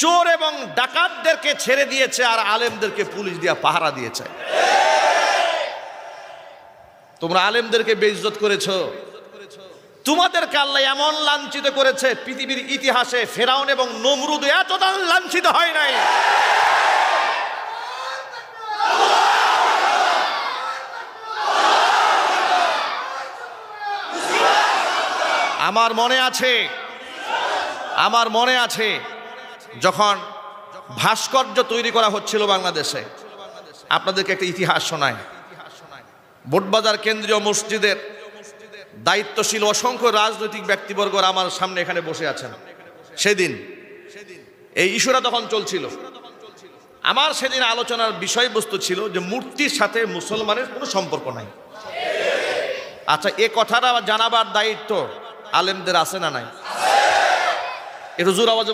চোর এবং ডাকাতদেরকে ছেড়ে দিয়েছে আর আলেমদেরকে পুলিশ দিয়ে পাহারা দিয়েছে। তোমরা আলেমদেরকে বেইজ্জত করেছো, তোমাদেরকে আল্লাহ এমন লাঞ্ছিত করেছে, পৃথিবীর ইতিহাসে ফেরাউন এবং নমরুদ এত লাঞ্ছিত হয় নাই। আমার মনে আছে যখন ভাস্কর্য তৈরি করা হচ্ছিল বাংলাদেশে, আপনাদেরকে একটা ইতিহাস শোনায়। বোটবাজার কেন্দ্রীয় মসজিদের দায়িত্বশীল অসংখ্য রাজনৈতিক ব্যক্তিবর্গরা আমার সামনে এখানে বসে আছেন। সেদিন এই ইস্যুটা তখন চলছিল। আমার সেদিন আলোচনার বিষয়বস্তু ছিল যে মূর্তির সাথে মুসলমানের কোনো সম্পর্ক নাই। আচ্ছা, এ কথাটা জানাবার দায়িত্ব আলেমদের আছে না নাই? একটু জোর আওয়াজে